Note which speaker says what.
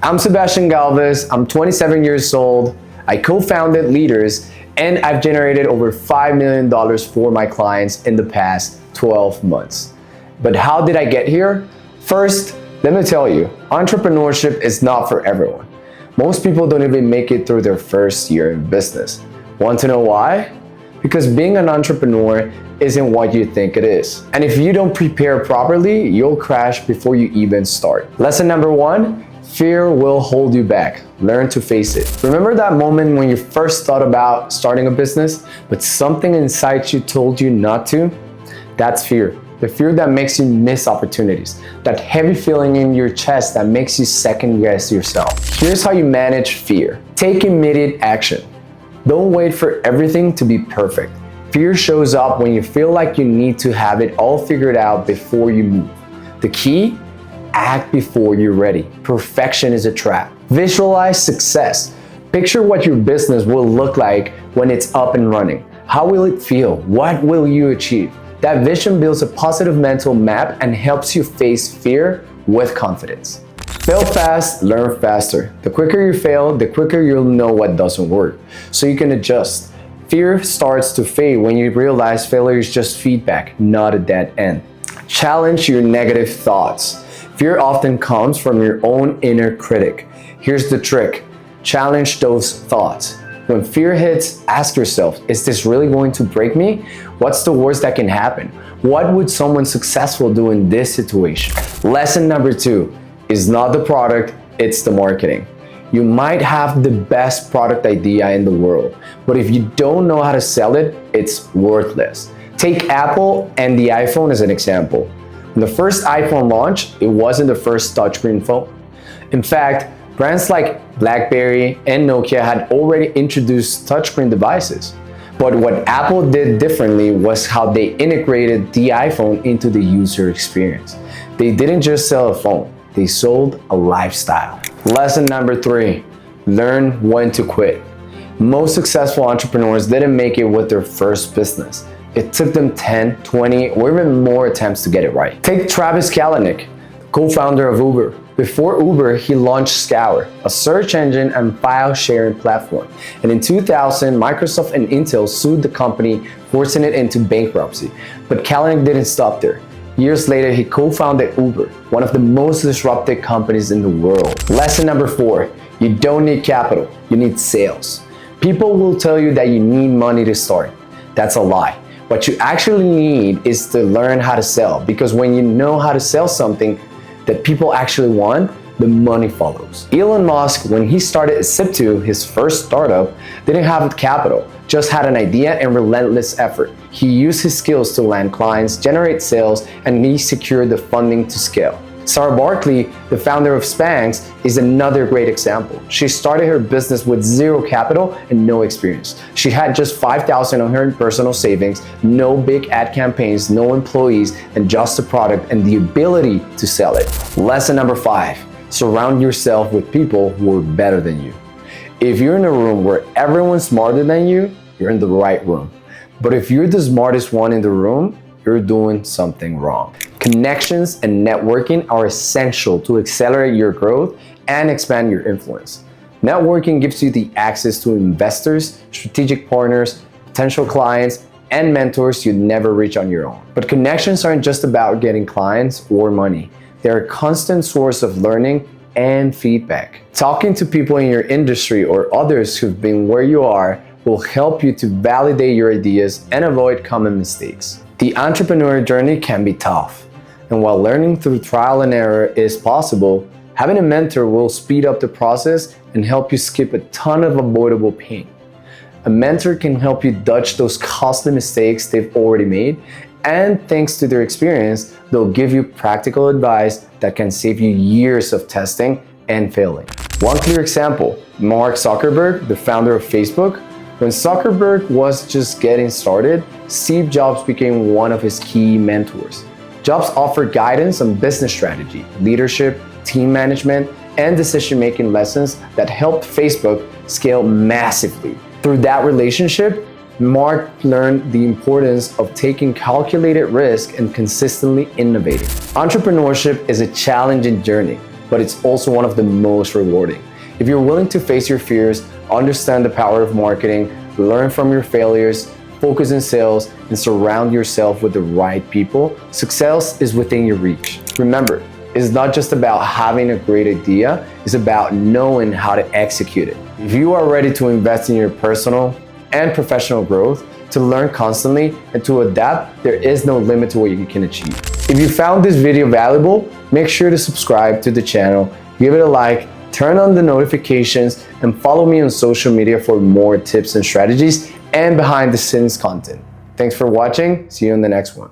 Speaker 1: I'm Sebastián Galves, I'm 27 years old, I co-founded Leaders, and I've generated over $5 million for my clients in the past 12 months. But how did I get here? First, let me tell you, entrepreneurship is not for everyone. Most people don't even make it through their first year in business. Want to know why? Because being an entrepreneur isn't what you think it is. And if you don't prepare properly, you'll crash before you even start. Lesson number one, fear will hold you back. Learn to face it. Remember that moment when you first thought about starting a business, but something inside you told you not to? That's fear. The fear that makes you miss opportunities. That heavy feeling in your chest that makes you second guess yourself. Here's how you manage fear. Take immediate action. Don't wait for everything to be perfect. Fear shows up when you feel like you need to have it all figured out before you move. The key? Act before you're ready. Perfection is a trap. Visualize success. Picture what your business will look like when it's up and running. How will it feel? What will you achieve? That vision builds a positive mental map and helps you face fear with confidence. Fail fast, learn faster. The quicker you fail, the quicker you'll know what doesn't work, so you can adjust. Fear starts to fade when you realize failure is just feedback, not a dead end. Challenge your negative thoughts. Fear often comes from your own inner critic. Here's the trick. Challenge those thoughts. When fear hits, ask yourself, is this really going to break me? What's the worst that can happen? What would someone successful do in this situation? Lesson number two is not the product, it's the marketing. You might have the best product idea in the world, but if you don't know how to sell it, it's worthless. Take Apple and the iPhone as an example. When the first iPhone launched, it wasn't the first touchscreen phone. In fact, brands like BlackBerry and Nokia had already introduced touchscreen devices. But what Apple did differently was how they integrated the iPhone into the user experience. They didn't just sell a phone, they sold a lifestyle. Lesson number three, learn when to quit. Most successful entrepreneurs didn't make it with their first business. It took them 10, 20, or even more attempts to get it right. Take Travis Kalanick, co-founder of Uber. Before Uber, he launched Scour, a search engine and file sharing platform. And in 2000, Microsoft and Intel sued the company, forcing it into bankruptcy. But Kalanick didn't stop there. Years later, he co-founded Uber, one of the most disruptive companies in the world. Lesson number four, you don't need capital, you need sales. People will tell you that you need money to start. That's a lie. What you actually need is to learn how to sell, because when you know how to sell something that people actually want, the money follows. Elon Musk, when he started Zip2, his first startup, didn't have capital, just had an idea and relentless effort. He used his skills to land clients, generate sales, and he secured the funding to scale. Sarah Barkley, the founder of Spanx, is another great example. She started her business with zero capital and no experience. She had just $5,000 on her personal savings, no big ad campaigns, no employees, and just a product and the ability to sell it. Lesson number five, surround yourself with people who are better than you. If you're in a room where everyone's smarter than you, you're in the right room. But if you're the smartest one in the room, you're doing something wrong. Connections and networking are essential to accelerate your growth and expand your influence. Networking gives you the access to investors, strategic partners, potential clients, and mentors you'd never reach on your own. But connections aren't just about getting clients or money. They're a constant source of learning and feedback. Talking to people in your industry or others who've been where you are will help you to validate your ideas and avoid common mistakes. The entrepreneur journey can be tough, and while learning through trial and error is possible, having a mentor will speed up the process and help you skip a ton of avoidable pain. A mentor can help you dodge those costly mistakes they've already made, and thanks to their experience, they'll give you practical advice that can save you years of testing and failing. One clear example, Mark Zuckerberg, the founder of Facebook. When Zuckerberg was just getting started, Steve Jobs became one of his key mentors. Jobs offered guidance on business strategy, leadership, team management, and decision-making lessons that helped Facebook scale massively. Through that relationship, Mark learned the importance of taking calculated risk and consistently innovating. Entrepreneurship is a challenging journey, but it's also one of the most rewarding. If you're willing to face your fears, understand the power of marketing, learn from your failures, focus in sales, and surround yourself with the right people, success is within your reach. Remember, it's not just about having a great idea, it's about knowing how to execute it. If you are ready to invest in your personal and professional growth, to learn constantly and to adapt, there is no limit to what you can achieve. If you found this video valuable, make sure to subscribe to the channel, give it a like, turn on the notifications, and follow me on social media for more tips and strategies and behind the scenes content. Thanks for watching. See you in the next one.